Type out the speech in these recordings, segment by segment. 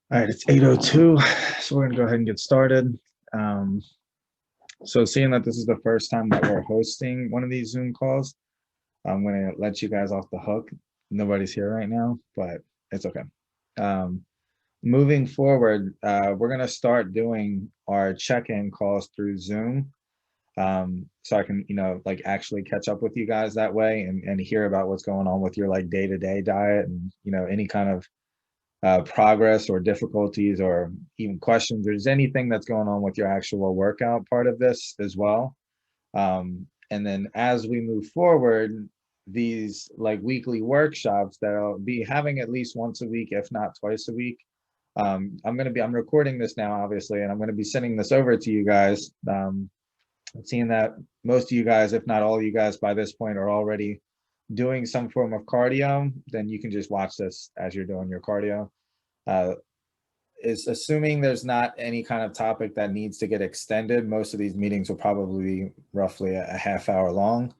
All right, it's 8:02, so we're gonna go ahead and get started. Um, so seeing that this is the first time that we're hosting one of these Zoom calls, I'm gonna let you guys off the hook. Nobody's here right now, but it's okay. Um, Moving forward, we're gonna start doing our check-in calls through Zoom. So I can, like actually catch up with you guys that way and hear about what's going on with your like day-to-day diet and, any kind of progress or difficulties or even questions. There's anything that's going on with your actual workout part of this as well. And then as we move forward, these like weekly workshops that I'll be having at least once a week, if not twice a week. I'm recording this now, obviously, and I'm going to be sending this over to you guys. Seeing that most of you guys, if not all of you guys by this point, are already doing some form of cardio, then you can just watch this as you're doing your cardio. Uh, is assuming there's not any kind of topic that needs to get extended. Most of these meetings will probably be roughly a half hour long.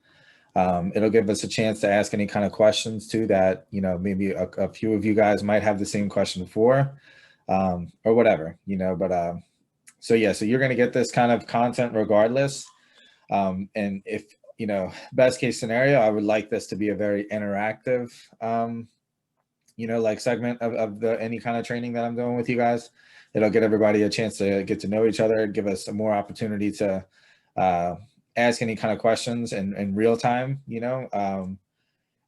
It'll give us a chance to ask any kind of questions too that, maybe a few of you guys might have the same question for, or whatever, so yeah, so you're going to get this kind of content regardless. And if, best case scenario, I would like this to be a very interactive, like segment of the any kind of training that I'm doing with you guys. It'll get everybody a chance to get to know each other, give us a more opportunity to uh, ask any kind of questions in real time, and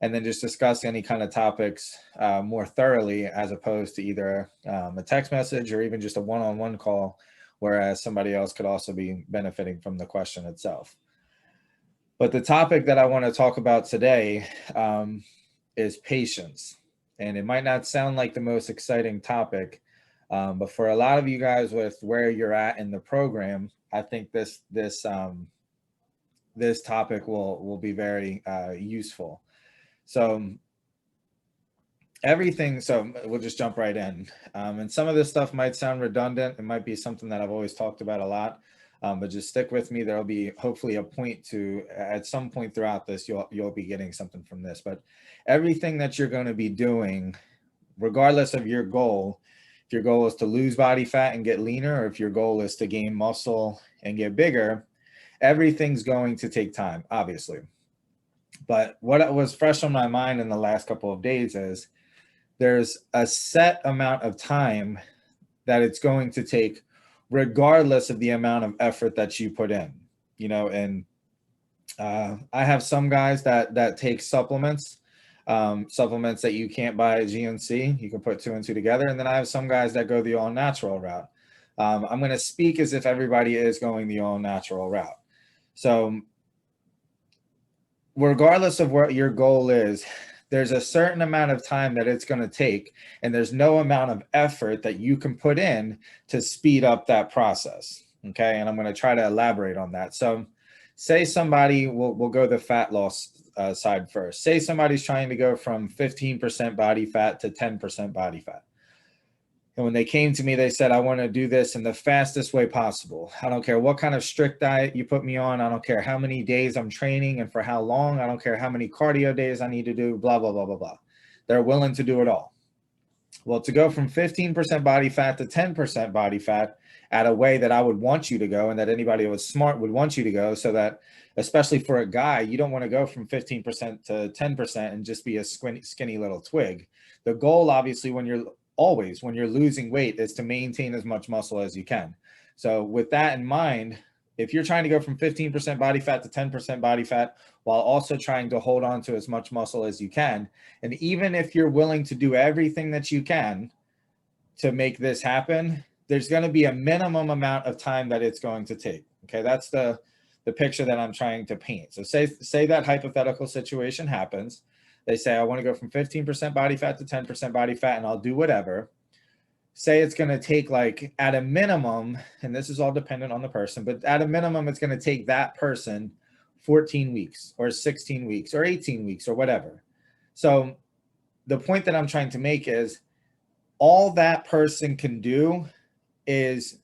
then just discuss any kind of topics more thoroughly as opposed to either a text message or even just a one-on-one call, whereas somebody else could also be benefiting from the question itself. But the topic that I want to talk about today is patience. And it might not sound like the most exciting topic, but for a lot of you guys with where you're at in the program, I think this topic will be very useful. So so we'll just jump right in. And some of this stuff might sound redundant. It might be something that I've always talked about a lot. But just stick with me. There'll be hopefully a point to at some point throughout this, you'll be getting something from this. But everything that you're going to be doing, regardless of your goal, if your goal is to lose body fat and get leaner, or if your goal is to gain muscle and get bigger, everything's going to take time, obviously. But what was fresh on my mind in the last couple of days is there's a set amount of time that it's going to take regardless of the amount of effort that you put in, and I have some guys that take supplements that you can't buy at GNC. You can put two and two together. And then I have some guys that go the all natural route. I'm going to speak as if everybody is going the all natural route. So regardless of what your goal is, there's a certain amount of time that it's going to take, and there's no amount of effort that you can put in to speed up that process. Okay. And I'm going to try to elaborate on that. So say somebody will go the fat loss side first. Say somebody's trying to go from 15% body fat to 10% body fat. And when they came to me, they said, I want to do this in the fastest way possible. I don't care what kind of strict diet you put me on. I don't care how many days I'm training and for how long. I don't care how many cardio days I need to do, blah, blah, blah, blah, blah. They're willing to do it all. Well, to go from 15% body fat to 10% body fat at a way that I would want you to go and that anybody who was smart would want you to go, so that, especially for a guy, you don't want to go from 15% to 10% and just be a skinny little twig. The goal, obviously, when you're losing weight, is to maintain as much muscle as you can. So with that in mind, if you're trying to go from 15% body fat to 10% body fat while also trying to hold on to as much muscle as you can, and even if you're willing to do everything that you can to make this happen, there's going to be a minimum amount of time that it's going to take. Okay, that's the picture that I'm trying to paint. So say that hypothetical situation happens. They say, I want to go from 15% body fat to 10% body fat, and I'll do whatever. Say it's going to take, like, at a minimum, and this is all dependent on the person, but at a minimum, it's going to take that person 14 weeks or 16 weeks or 18 weeks or whatever. So the point that I'm trying to make is all that person can do is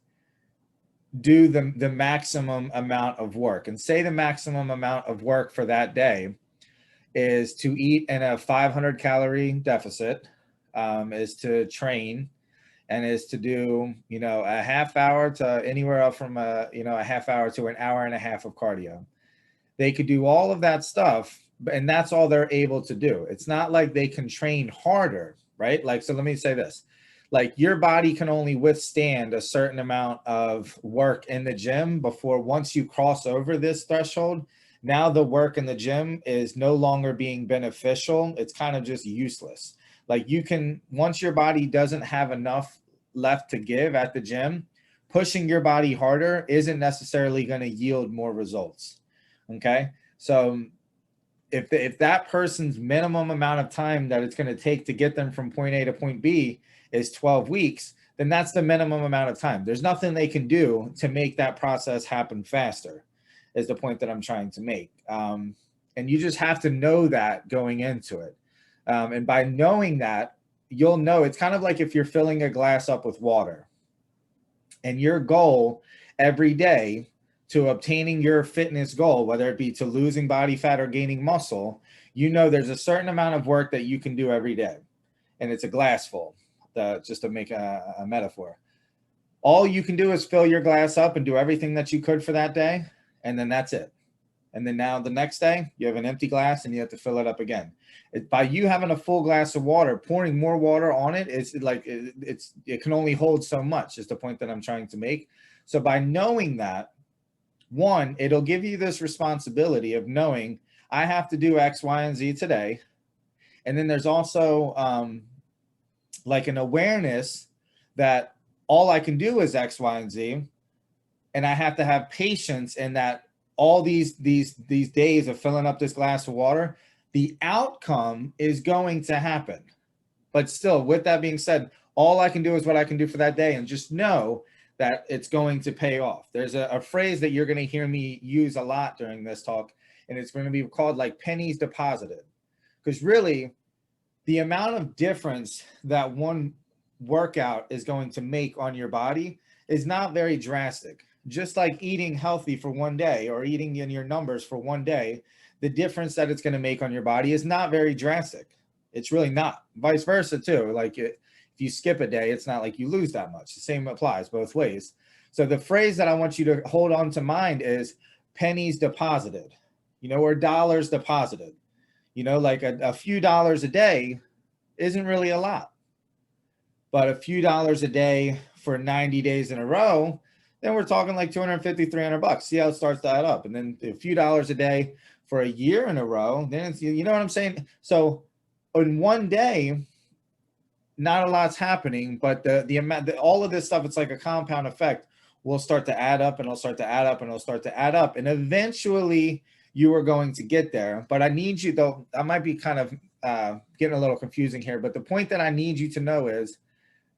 do the maximum amount of work. And say the maximum amount of work for that day is to eat in a 500 calorie deficit, is to train, and is to do, a half hour to anywhere up from a half hour to an hour and a half of cardio. They could do all of that stuff, and that's all they're able to do. It's not like they can train harder, right? Like, so let me say this. Like, your body can only withstand a certain amount of work in the gym before, once you cross over this threshold, now the work in the gym is no longer being beneficial. It's kind of just useless. Like, you can, once your body doesn't have enough left to give at the gym, pushing your body harder isn't necessarily going to yield more results. Okay. So if that person's minimum amount of time that it's going to take to get them from point A to point B is 12 weeks, then that's the minimum amount of time. There's nothing they can do to make that process happen faster, is the point that I'm trying to make. And you just have to know that going into it. And by knowing that, you'll know. It's kind of like if you're filling a glass up with water, and your goal every day to obtaining your fitness goal, whether it be to losing body fat or gaining muscle, there's a certain amount of work that you can do every day. And it's a glass full, just to make a metaphor. All you can do is fill your glass up and do everything that you could for that day. And then that's it. And then now the next day you have an empty glass and you have to fill it up again. By you having a full glass of water, pouring more water on it, it can only hold so much, is the point that I'm trying to make. So by knowing that, one, it'll give you this responsibility of knowing I have to do X, Y, and Z today. And then there's also like an awareness that all I can do is X, Y, and Z. And I have to have patience in that all these days of filling up this glass of water, the outcome is going to happen. But still, with that being said, all I can do is what I can do for that day, and just know that it's going to pay off. There's a phrase that you're going to hear me use a lot during this talk, and it's going to be called like pennies deposited. Because really, the amount of difference that one workout is going to make on your body is not very drastic. Just like eating healthy for one day or eating in your numbers for one day, the difference that it's going to make on your body is not very drastic. It's really not. Vice versa too. Like, if you skip a day, it's not like you lose that much. The same applies both ways. So the phrase that I want you to hold on to mind is pennies deposited, or dollars deposited. Like a few dollars a day isn't really a lot. But a few dollars a day for 90 days in a row, then we're talking like $250, $300. See how it starts to add up. And then a few dollars a day for a year in a row, then it's, you know what I'm saying? So in one day, not a lot's happening, but the amount, all of this stuff, it's like a compound effect, will start to add up, and it'll start to add up, and it'll start to add up. And eventually you are going to get there. But I need you, though, I might be kind of getting a little confusing here, but the point that I need you to know is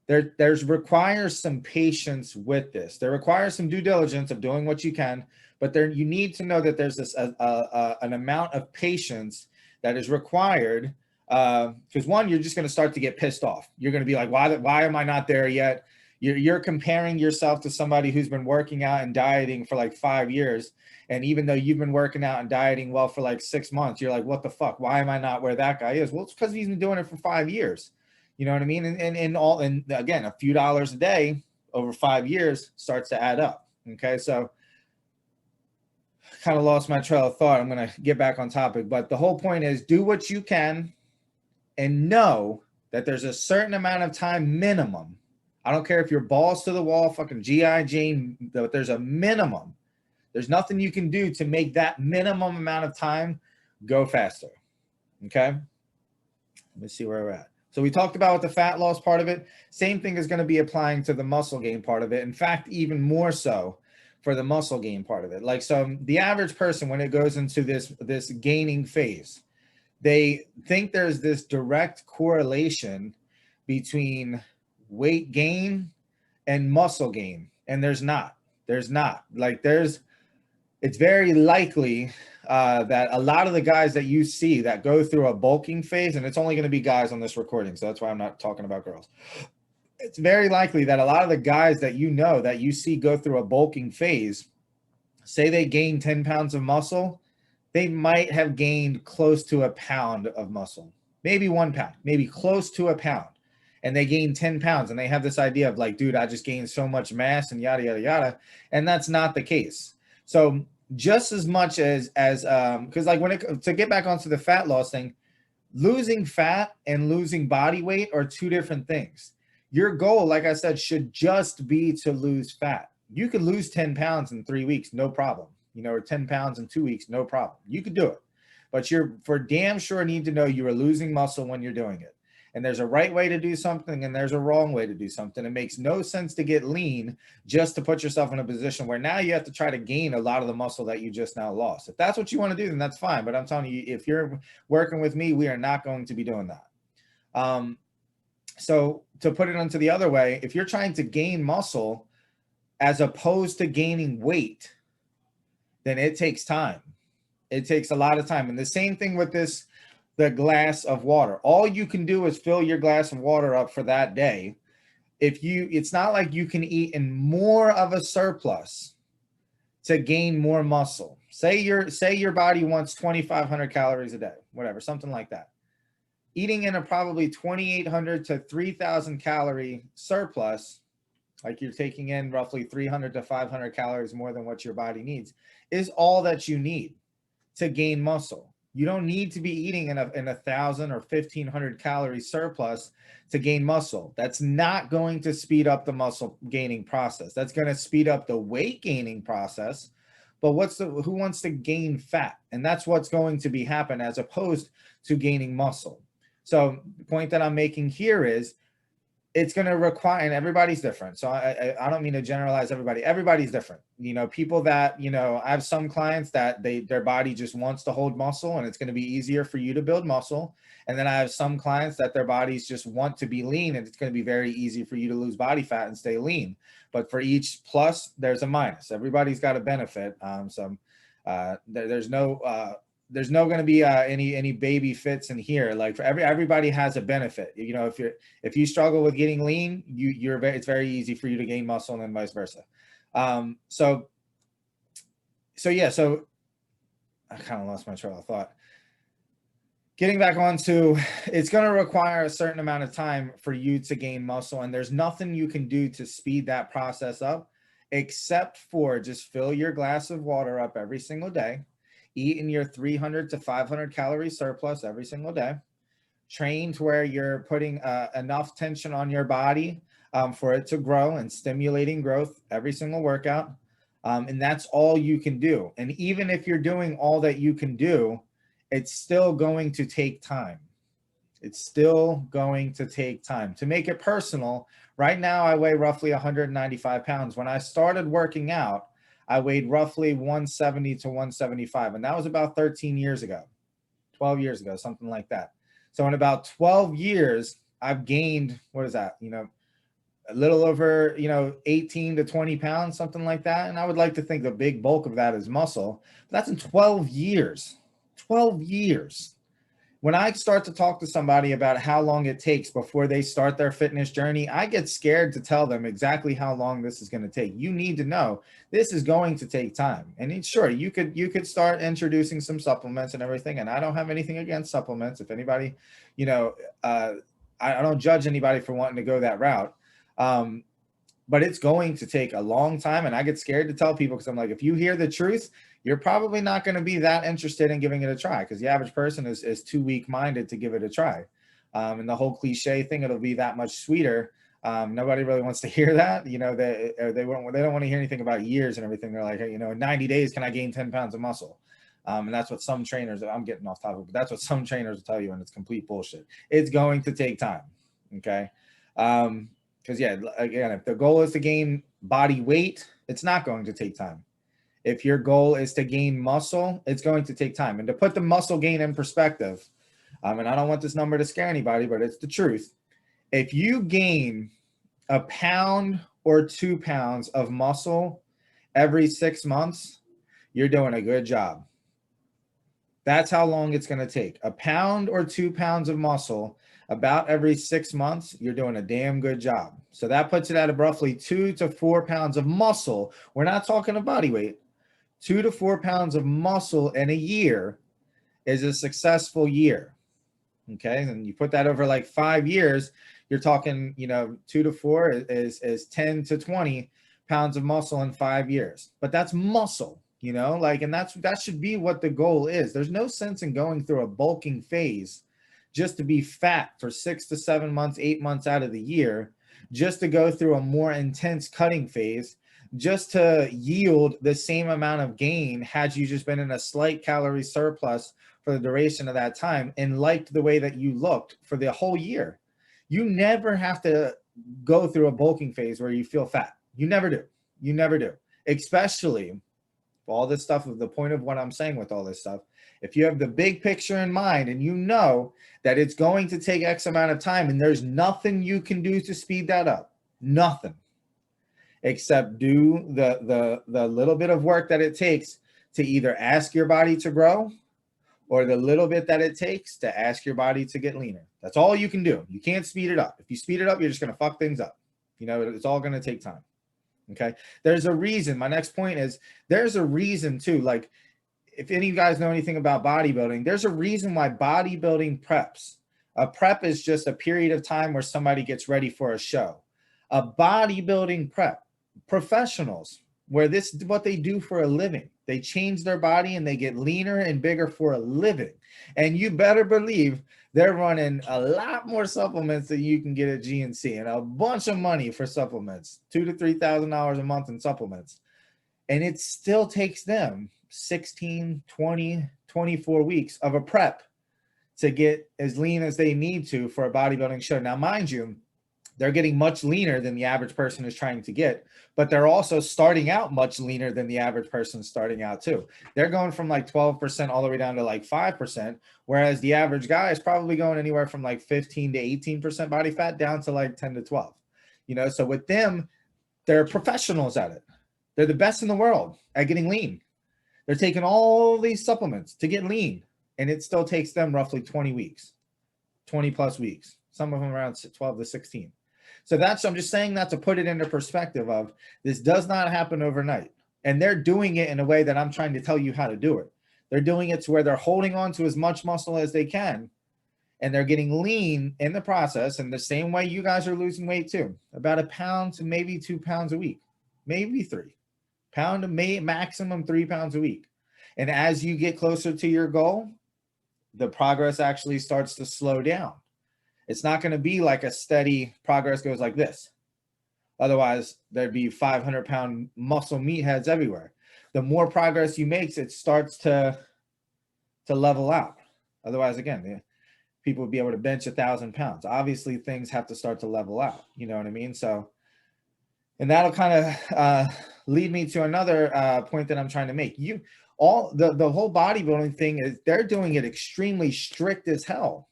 there's requires some patience with this. There requires some due diligence of doing what you can, but you need to know that there's this an amount of patience that is required, because one, you're just going to start to get pissed off. You're going to be like, why am I not there yet? You're comparing yourself to somebody who's been working out and dieting for like 5 years. And even though you've been working out and dieting well for like 6 months, you're like, what the fuck? Why am I not where that guy is? Well, it's because he's been doing it for 5 years. You know what I mean? And again, a few dollars a day over 5 years starts to add up. Okay. So kind of lost my trail of thought. I'm going to get back on topic, but the whole point is do what you can and know that there's a certain amount of time minimum. I don't care if you're balls to the wall, fucking G.I. Jane, but there's a minimum. There's nothing you can do to make that minimum amount of time go faster. Okay. Let me see where we're at. So we talked about the fat loss part of it. Same thing is going to be applying to the muscle gain part of it. In fact, even more so for the muscle gain part of it. Like, so the average person, when it goes into this gaining phase, they think there's this direct correlation between weight gain and muscle gain. And there's not. Like, it's very likely that a lot of the guys that you see that go through a bulking phase, and it's only going to be guys on this recording, so that's why I'm not talking about girls. It's very likely that a lot of the guys that that you see go through a bulking phase, say they gain 10 pounds of muscle, they might have gained close to a pound of muscle, maybe 1 pound, maybe close to a pound. and they gain 10 pounds and they have this idea of like, dude, I just gained so much mass and yada, yada, yada. And that's not the case. So just as much as, cause like to get back onto the fat loss thing, losing fat and losing body weight are two different things. Your goal, like I said, should just be to lose fat. You could lose 10 pounds in 3 weeks, no problem. Or 10 pounds in 2 weeks, no problem. You could do it. But you're for damn sure need to know you are losing muscle when you're doing it. And there's a right way to do something and there's a wrong way to do something. It makes no sense to get lean just to put yourself in a position where now you have to try to gain a lot of the muscle that you just now lost. If that's what you want to do, then that's fine. But I'm telling you, if you're working with me, we are not going to be doing that. So to put it into the other way, if you're trying to gain muscle as opposed to gaining weight, then it takes time. It takes a lot of time. And the same thing with the glass of water. All you can do is fill your glass of water up for that day. It's not like you can eat in more of a surplus to gain more muscle. Say your body wants 2,500 calories a day, whatever, something like that. Eating in a probably 2,800 to 3,000 calorie surplus, like you're taking in roughly 300 to 500 calories more than what your body needs, is all that you need to gain muscle. You don't need to be eating in a 1,000 or 1,500 calorie surplus to gain muscle. That's not going to speed up the muscle gaining process. That's going to speed up the weight gaining process. But who wants to gain fat? And that's what's going to be happen as opposed to gaining muscle. So the point that I'm making here is it's going to require, and everybody's different. So I don't mean to generalize everybody. Everybody's different. People that, I have some clients that their body just wants to hold muscle and it's going to be easier for you to build muscle. And then I have some clients that their bodies just want to be lean and it's going to be very easy for you to lose body fat and stay lean. But for each plus, there's a minus. Everybody's got a benefit. There's no going to be any baby fits in here. Like for everybody has a benefit. If you struggle with getting lean, it's very easy for you to gain muscle and then vice versa. So I kind of lost my trail of thought. Getting back onto, it's going to require a certain amount of time for you to gain muscle, and there's nothing you can do to speed that process up except for just fill your glass of water up every single day. Eat in your 300 to 500 calorie surplus every single day. Train to where you're putting enough tension on your body for it to grow and stimulating growth every single workout. And that's all you can do. And even if you're doing all that you can do, it's still going to take time. It's still going to take time. To make it personal, right now I weigh roughly 195 pounds. When I started working out, I weighed roughly 170 to 175. And that was about 13 years ago, 12 years ago, something like that. So in about 12 years, I've gained, what is that? A little over, 18 to 20 pounds, something like that. And I would like to think the big bulk of that is muscle. But that's in 12 years, 12 years. When I start to talk to somebody about how long it takes before they start their fitness journey, I get scared to tell them exactly how long this is going to take. You need to know this is going to take time. And sure, you could start introducing some supplements and everything. And I don't have anything against supplements. If anybody, I don't judge anybody for wanting to go that route. But it's going to take a long time. And I get scared to tell people because I'm like, if you hear the truth, you're probably not going to be that interested in giving it a try because the average person is too weak-minded to give it a try. And the whole cliche thing, it'll be that much sweeter. Nobody really wants to hear that. They don't want to hear anything about years and everything. They're like, hey, in 90 days, can I gain 10 pounds of muscle? And that's what some trainers, I'm getting off topic, but that's what some trainers will tell you. And it's complete bullshit. It's going to take time. Okay. Because again, if the goal is to gain body weight, it's not going to take time. If your goal is to gain muscle, it's going to take time. And to put the muscle gain in perspective, and I don't want this number to scare anybody, but it's the truth. If you gain a pound or 2 pounds of muscle every 6 months, you're doing a good job. That's how long it's going to take. A pound or 2 pounds of muscle about every 6 months, you're doing a damn good job. So that puts it at roughly 2 to 4 pounds of muscle. We're not talking of body weight. 2 to 4 pounds of muscle in a year is a successful year. Okay. And you put that over like 5 years, you're talking, 2 to 4 is 10 to 20 pounds of muscle in 5 years. But that's muscle, like, and that should be what the goal is. There's no sense in going through a bulking phase just to be fat for 6 to 7 months, 8 months out of the year, just to go through a more intense cutting phase, just to yield the same amount of gain had you just been in a slight calorie surplus for the duration of that time and liked the way that you looked for the whole year. You never have to go through a bulking phase where you feel fat. You never do. You never do. Especially all this stuff, the point of what I'm saying with all this stuff, if you have the big picture in mind and you know that it's going to take X amount of time and there's nothing you can do to speed that up, nothing, except do the little bit of work that it takes to either ask your body to grow or the little bit that it takes to ask your body to get leaner. That's all you can do. You can't speed it up. If you speed it up, you're just going to fuck things up. It's all going to take time. Okay. There's a reason. My next point is there's a reason too. Like, if any of you guys know anything about bodybuilding, there's a reason why bodybuilding preps. A prep is just a period of time where somebody gets ready for a show. A bodybuilding prep, professionals, where this is what they do for a living. They change their body and they get leaner and bigger for a living. And you better believe they're running a lot more supplements than you can get at GNC, and a bunch of money for supplements, $2,000 to $3,000 a month in supplements. And it still takes them 16, 20, 24 weeks of a prep to get as lean as they need to for a bodybuilding show. Now, mind you, they're getting much leaner than the average person is trying to get, but they're also starting out much leaner than the average person starting out too. They're going from like 12% all the way down to like 5%, whereas the average guy is probably going anywhere from like 15 to 18% body fat down to like 10 to 12. So with them, they're professionals at it. They're the best in the world at getting lean. They're taking all these supplements to get lean, and it still takes them roughly 20 weeks, 20 plus weeks, some of them around 12 to 16. So I'm just saying that to put it into perspective of this does not happen overnight. And they're doing it in a way that I'm trying to tell you how to do it. They're doing it to where they're holding on to as much muscle as they can, and they're getting lean in the process. And the same way you guys are losing weight too, about 1 pound to maybe 2 pounds a week, maybe 3 pound to maximum 3 pounds a week. And as you get closer to your goal, the progress actually starts to slow down. It's not going to be like a steady progress goes like this. Otherwise, there'd be 500-pound muscle meatheads everywhere. The more progress you make, it starts to level out. Otherwise, again, people would be able to bench 1,000 pounds. Obviously, things have to start to level out. You know what I mean? So, and that'll kind of lead me to another point that I'm trying to make. The whole bodybuilding thing is they're doing it extremely strict as hell.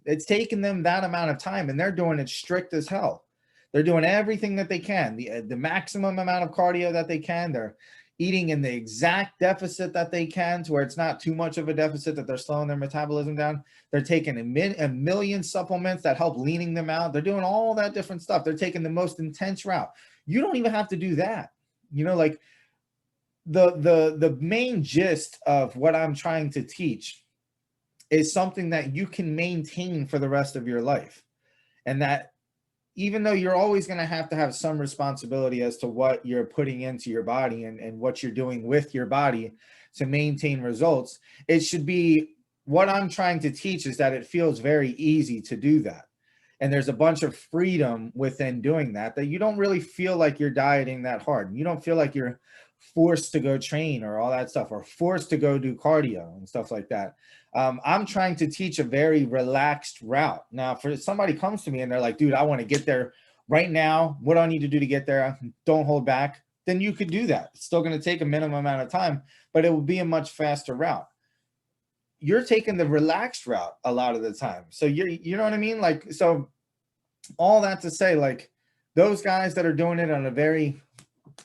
It's taken them that amount of time, and they're doing it strict as hell. They're doing everything that they can, the maximum amount of cardio that they can. They're eating in the exact deficit that they can, to where it's not too much of a deficit that they're slowing their metabolism down. They're taking a million supplements that help leaning them out. They're doing all that different stuff. They're taking the most intense route. You don't even have to do that. Like the main gist of what I'm trying to teach is something that you can maintain for the rest of your life. And that even though you're always going to have some responsibility as to what you're putting into your body and what you're doing with your body to maintain results, it should be, what I'm trying to teach is that it feels very easy to do that. And there's a bunch of freedom within doing that you don't really feel like you're dieting that hard. You don't feel like you're forced to go train or all that stuff, or forced to go do cardio and stuff like that. I'm trying to teach a very relaxed route. Now, if somebody comes to me and they're like, dude, I want to get there right now. What do I need to do to get there? Don't hold back. Then you could do that. It's still going to take a minimum amount of time, but it will be a much faster route. You're taking the relaxed route a lot of the time. So you know what I mean? Like, so all that to say, like, those guys that are doing it on a very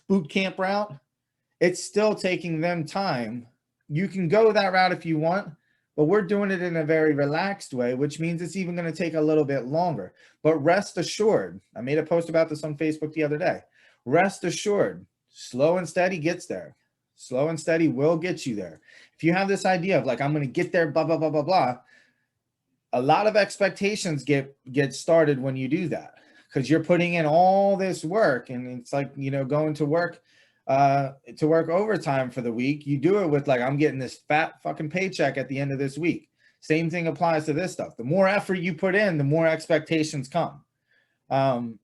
boot camp route, it's still taking them time. You can go that route if you want, but we're doing it in a very relaxed way, which means it's even going to take a little bit longer. But rest assured, I made a post about this on Facebook the other day. Rest assured, slow and steady gets there. Slow and steady will get you there. If you have this idea of like, I'm going to get there, blah, blah, blah, blah, blah, a lot of expectations get started when you do that, because you're putting in all this work, and it's like, you know, going to work overtime for the week. You do it with like, I'm getting this fat fucking paycheck at the end of this week. Same thing applies to this stuff. The more effort you put in, the more expectations come.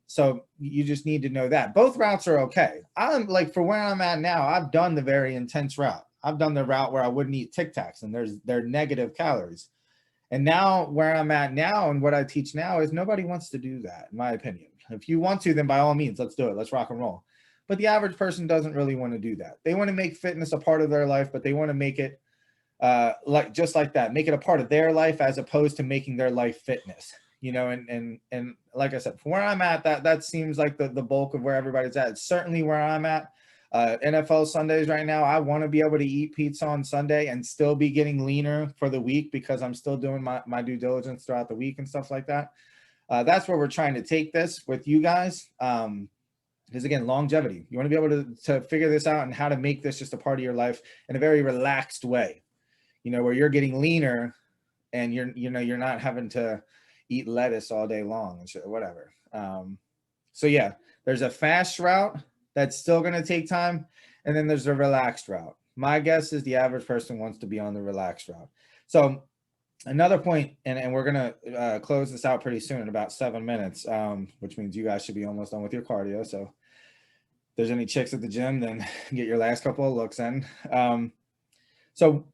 So you just need to know that both routes are okay. I'm like, for where I'm at now, I've done the very intense route. I've done the route where I wouldn't eat Tic Tacs, and they're negative calories. And now where I'm at now and what I teach now is nobody wants to do that, in my opinion. If you want to, then by all means, let's do it. Let's rock and roll. But the average person doesn't really want to do that. They want to make fitness a part of their life, but they want to make it like just like that, make it a part of their life as opposed to making their life fitness. You know, and like I said, from where I'm at, that seems like the bulk of where everybody's at. It's certainly where I'm at. NFL Sundays right now, I want to be able to eat pizza on Sunday and still be getting leaner for the week, because I'm still doing my due diligence throughout the week and stuff like that. That's where we're trying to take this with you guys. Because again, longevity, you want to be able to figure this out and how to make this just a part of your life in a very relaxed way, you know, where you're getting leaner and you're not having to eat lettuce all day long and shit, whatever. So yeah, there's a fast route that's still going to take time, and then there's a relaxed route. My guess is the average person wants to be on the relaxed route. So another point, and we're going to close this out pretty soon in about 7 minutes, which means you guys should be almost done with your cardio. So if there's any chicks at the gym, then get your last couple of looks in. So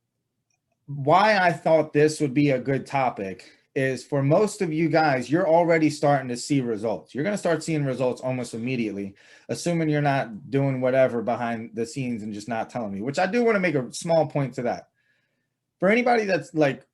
why I thought this would be a good topic is, for most of you guys, you're already starting to see results. You're going to start seeing results almost immediately, assuming you're not doing whatever behind the scenes and just not telling me, which I do want to make a small point to that. For anybody that's like,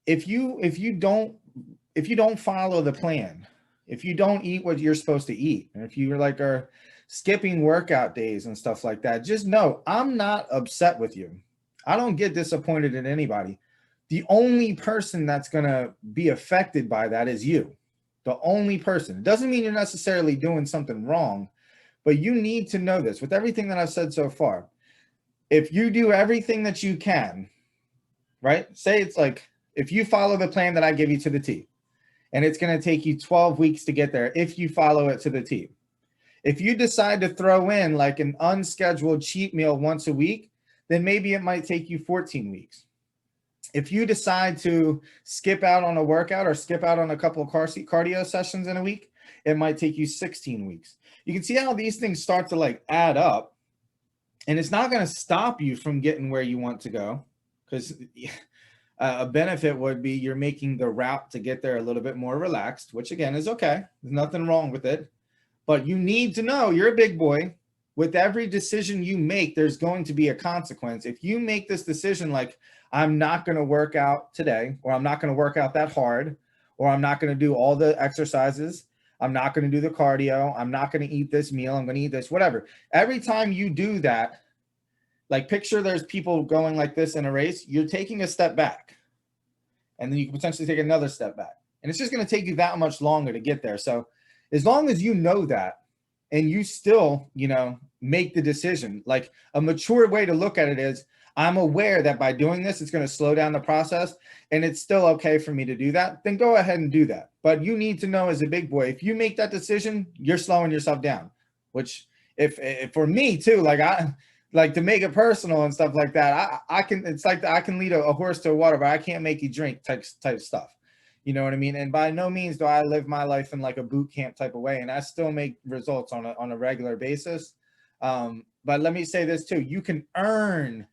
if you don't follow the plan, if you don't eat what you're supposed to eat, and if you're like are skipping workout days and stuff like that, just know I'm not upset with you. I don't get disappointed in anybody. The only person that's going to be affected by that is you. The only person. It doesn't mean you're necessarily doing something wrong, but you need to know this. With everything that I've said so far, if you do everything that you can, right? Say it's like, if you follow the plan that I give you to the T, and it's going to take you 12 weeks to get there if you follow it to the T. If you decide to throw in like an unscheduled cheat meal once a week, then maybe it might take you 14 weeks. If you decide to skip out on a workout or skip out on a couple of cardio sessions in a week, it might take you 16 weeks. You can see how these things start to like add up, and it's not going to stop you from getting where you want to go, because a benefit would be you're making the route to get there a little bit more relaxed, which again is okay. There's nothing wrong with it, but you need to know you're a big boy. With every decision you make, there's going to be a consequence. If you make this decision like, I'm not going to work out today, or I'm not going to work out that hard, or I'm not going to do all the exercises, I'm not going to do the cardio, I'm not going to eat this meal, I'm going to eat this, whatever. Every time you do that, like picture there's people going like this in a race, you're taking a step back, and then you can potentially take another step back. And it's just going to take you that much longer to get there. So as long as you know that, and you still, make the decision, like a mature way to look at it is, I'm aware that by doing this, it's going to slow down the process, and it's still okay for me to do that, then go ahead and do that. But you need to know, as a big boy, if you make that decision, you're slowing yourself down, which if for me too, like I like to make it personal and stuff like that. I can, it's like I can lead a horse to water, but I can't make you drink type stuff. You know what I mean? And by no means do I live my life in like a boot camp type of way. And I still make results on a regular basis. But let me say this too. You can earn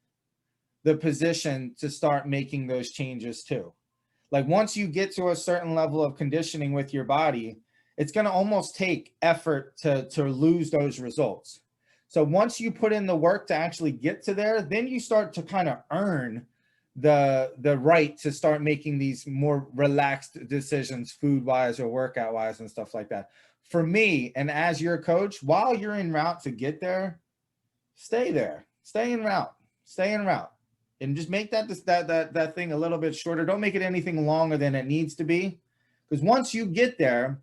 the position to start making those changes too. Like once you get to a certain level of conditioning with your body, it's going to almost take effort to lose those results. So once you put in the work to actually get to there, then you start to kind of earn the right to start making these more relaxed decisions, food wise or workout wise and stuff like that. For me, and as your coach, while you're en route to get there, stay there, stay en route, and just make that thing a little bit shorter. Don't make it anything longer than it needs to be, because once you get there,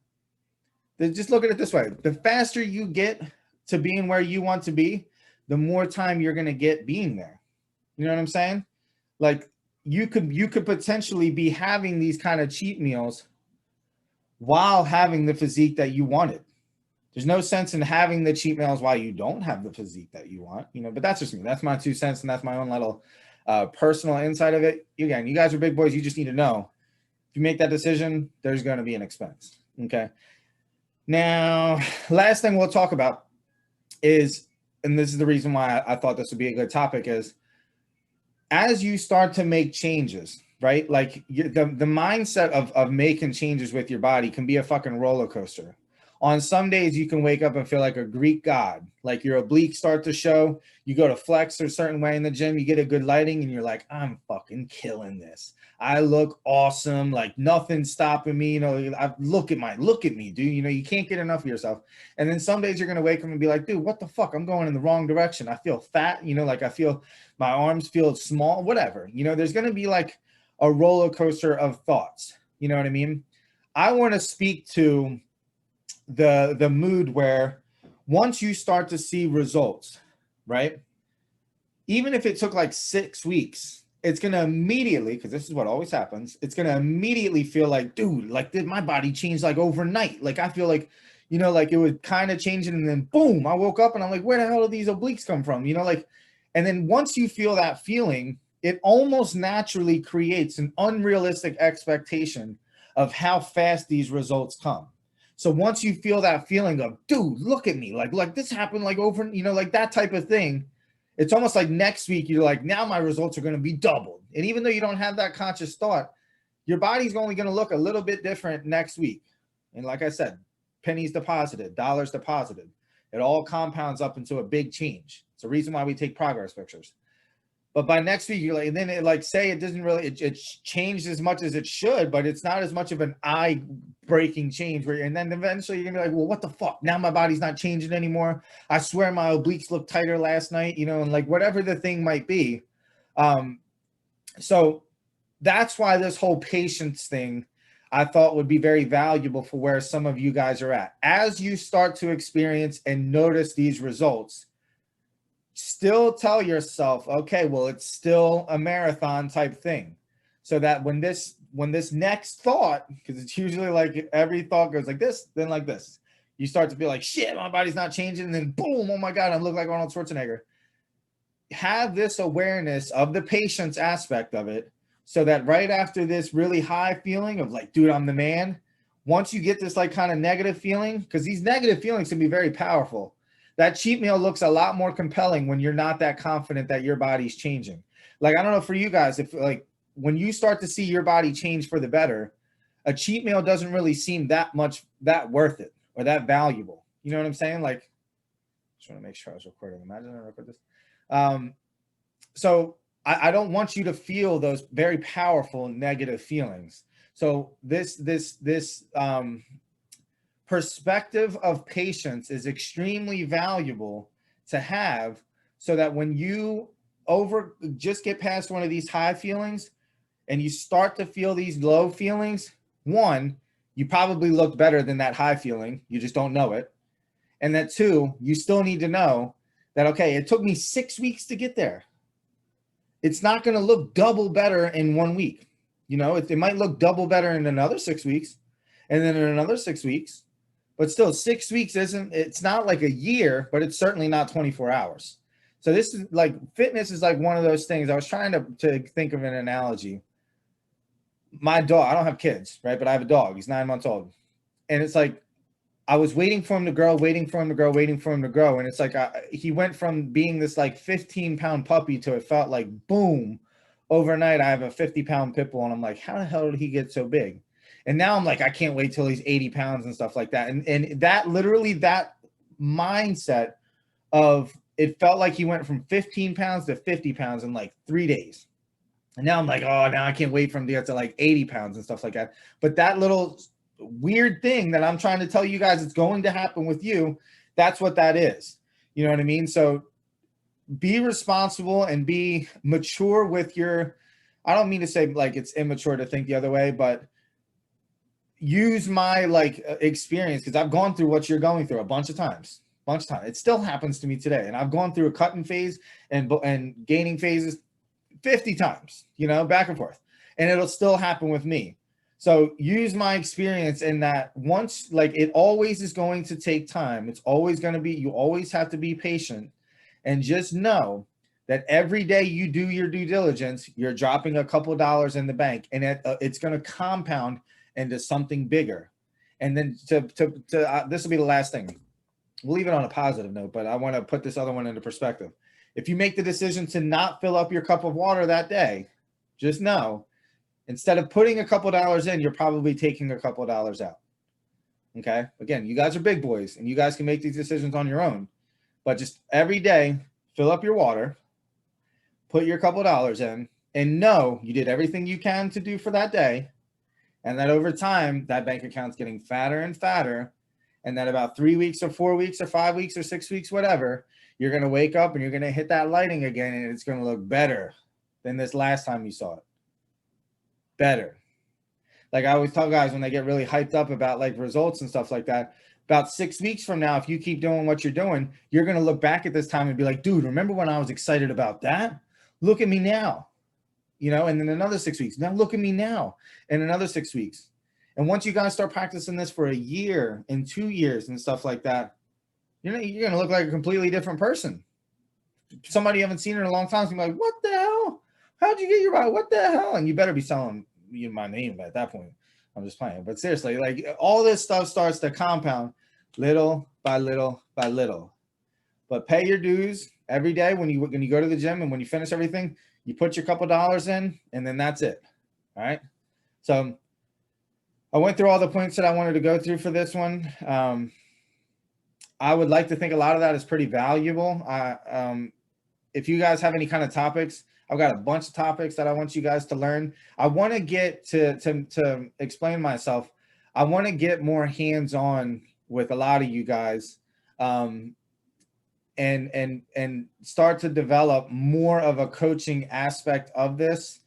just look at it this way: the faster you get to being where you want to be, the more time you're going to get being there. You know what I'm saying? Like you could potentially be having these kind of cheat meals while having the physique that you wanted. There's no sense in having the cheat meals while you don't have the physique that you want, but that's just me. That's my 2 cents, and that's my own little personal insight of it. Again, you guys are big boys. You just need to know if you make that decision, there's going to be an expense. Okay. Now, last thing we'll talk about is, and this is the reason why I thought this would be a good topic, is as you start to make changes, right? Like the mindset of making changes with your body can be a fucking roller coaster. On some days, you can wake up and feel like a Greek god, like your obliques start to show. You go to flex a certain way in the gym, you get a good lighting, and you're like, I'm fucking killing this. I look awesome, like nothing's stopping me. Look at me, dude. You can't get enough of yourself. And then some days you're gonna wake up and be like, dude, what the fuck? I'm going in the wrong direction. I feel fat, like I feel my arms feel small, whatever. There's gonna be like a roller coaster of thoughts. You know what I mean? I want to speak to the mood where once you start to see results, right? Even if it took like 6 weeks, it's going to immediately, because this is what always happens, it's going to immediately feel like, dude, like did my body change like overnight? Like I feel like, like it was kind of changing, and then boom, I woke up and I'm like, where the hell did these obliques come from? And then once you feel that feeling, it almost naturally creates an unrealistic expectation of how fast these results come. So once you feel that feeling of, dude, look at me, like this happened like over, like that type of thing, it's almost like next week you're like, now my results are going to be doubled. And even though you don't have that conscious thought, your body's only going to look a little bit different next week. And like I said, pennies deposited, dollars deposited. It all compounds up into a big change. It's the reason why we take progress pictures. But by next week, you're like, and then it like say it doesn't really, it changed as much as it should, but it's not as much of an eye-breaking change. And then eventually you're gonna be like, well, what the fuck? Now my body's not changing anymore. I swear my obliques looked tighter last night, and like whatever the thing might be. So that's why this whole patience thing I thought would be very valuable for where some of you guys are at. As you start to experience and notice these results, still tell yourself, okay, well, it's still a marathon type thing. So that when this next thought, because it's usually like every thought goes like this, then like this, you start to be like, shit, my body's not changing. And then boom, oh my God, I look like Arnold Schwarzenegger. Have this awareness of the patience aspect of it, so that right after this really high feeling of like, dude, I'm the man, once you get this like kind of negative feeling, because these negative feelings can be very powerful. That cheat meal looks a lot more compelling when you're not that confident that your body's changing. Like, I don't know for you guys, if like when you start to see your body change for the better, a cheat meal doesn't really seem that worth it or that valuable. You know what I'm saying? Like, just want to make sure I was recording. Imagine I record this. So I don't want you to feel those very powerful negative feelings. So this perspective of patience is extremely valuable to have, so that when you just get past one of these high feelings and you start to feel these low feelings, one, you probably looked better than that high feeling. You just don't know it. And that two, you still need to know that, okay, it took me 6 weeks to get there. It's not going to look double better in 1 week. It might look double better in another 6 weeks, and then in another 6 weeks. But still, 6 weeks it's not like a year, but it's certainly not 24 hours. So this is like, fitness is like one of those things. I was trying to think of an analogy. My dog, I don't have kids, right? But I have a dog. He's 9 months old. And it's like, I was waiting for him to grow. And it's like, he went from being this like 15-pound puppy to, it felt like, boom, overnight, I have a 50-pound pit bull. And I'm like, how the hell did he get so big? And now I'm like, I can't wait till he's 80 pounds and stuff like that. And that literally, that mindset of, it felt like he went from 15 pounds to 50 pounds in like 3 days. And now I'm like, oh, now I can't wait for him to get to like 80 pounds and stuff like that. But that little weird thing that I'm trying to tell you guys, it's going to happen with you. That's what that is. You know what I mean? So be responsible and be mature with your, I don't mean to say like it's immature to think the other way, but use my like experience, because I've gone through what you're going through a bunch of times. It still happens to me today. And I've gone through a cutting phase and gaining phases 50 times, you know, back and forth, and it'll still happen with me. So use my experience in that once, like, it always is going to take time. It's always going to be, you always have to be patient, and just know that every day you do your due diligence, you're dropping a couple dollars in the bank, and it's going to compound into something bigger. And then this will be the last thing. We'll leave it on a positive note, but I want to put this other one into perspective. If you make the decision to not fill up your cup of water that day, just know, instead of putting a couple dollars in, you're probably taking a couple dollars out. Okay. Again, you guys are big boys and you guys can make these decisions on your own, but just every day, fill up your water, put your couple dollars in, and know you did everything you can to do for that day. And that over time, that bank account's getting fatter and fatter. And that about 3 weeks or 4 weeks or 5 weeks or 6 weeks, whatever, you're going to wake up and you're going to hit that lighting again, and it's going to look better than this last time you saw it. Better. Like I always tell guys when they get really hyped up about like results and stuff like that, about 6 weeks from now, if you keep doing what you're doing, you're going to look back at this time and be like, dude, remember when I was excited about that? Look at me now, you know, and then another 6 weeks. Now look at me now, and another 6 weeks. And once you guys start practicing this for a year and 2 years and stuff like that, you're going to look like a completely different person. Somebody you haven't seen in a long time is going to be like, what the hell? How'd you get your body? What the hell? And you better be selling my name at that point. I'm just playing. But seriously, like all this stuff starts to compound little by little by little. But pay your dues every day when you go to the gym, and when you finish everything, you put your couple dollars in, and then that's it. All right. So I went through all the points that I wanted to go through for this one. I would like to think a lot of that is pretty valuable. If you guys have any kind of topics, I've got a bunch of topics that I want you guys to learn. I want to get to explain myself. I want to get more hands-on with a lot of you guys, and start to develop more of a coaching aspect of this,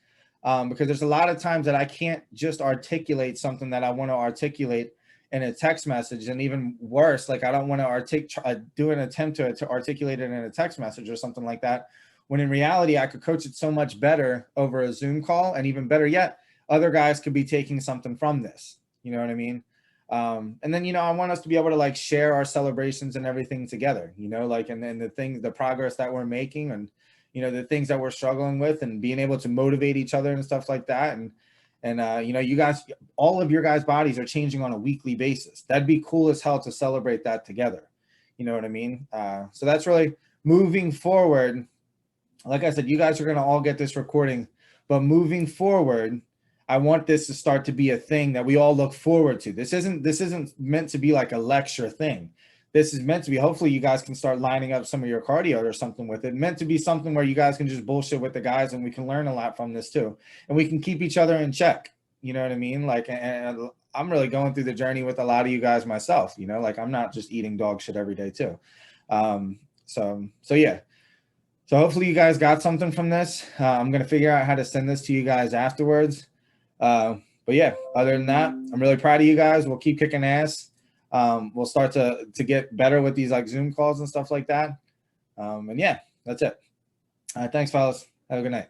because there's a lot of times that I can't just articulate something that I want to articulate in a text message, and even worse, like I don't want to do an attempt to articulate it in a text message or something like that, when in reality I could coach it so much better over a Zoom call, and even better yet, other guys could be taking something from this. You know what I mean? And then, you know, I want us to be able to like share our celebrations and everything together, you know, like, and then the progress that we're making, and, you know, the things that we're struggling with, and being able to motivate each other and stuff like that. And you know, you guys, all of your guys' bodies are changing on a weekly basis. That'd be cool as hell to celebrate that together. You know what I mean? So that's really moving forward. Like I said, you guys are going to all get this recording, but moving forward, I want this to start to be a thing that we all look forward to. This isn't meant to be like a lecture thing. This is meant to be, hopefully you guys can start lining up some of your cardio or something with it. Meant to be something where you guys can just bullshit with the guys, and we can learn a lot from this too. And we can keep each other in check. You know what I mean? Like, and I'm really going through the journey with a lot of you guys myself, you know, like I'm not just eating dog shit every day too. So yeah. So hopefully you guys got something from this. I'm going to figure out how to send this to you guys afterwards. But yeah, other than that, I'm really proud of you guys. We'll keep kicking ass. We'll start to get better with these like Zoom calls and stuff like that. And yeah, that's it. All right. Thanks, fellas. Have a good night.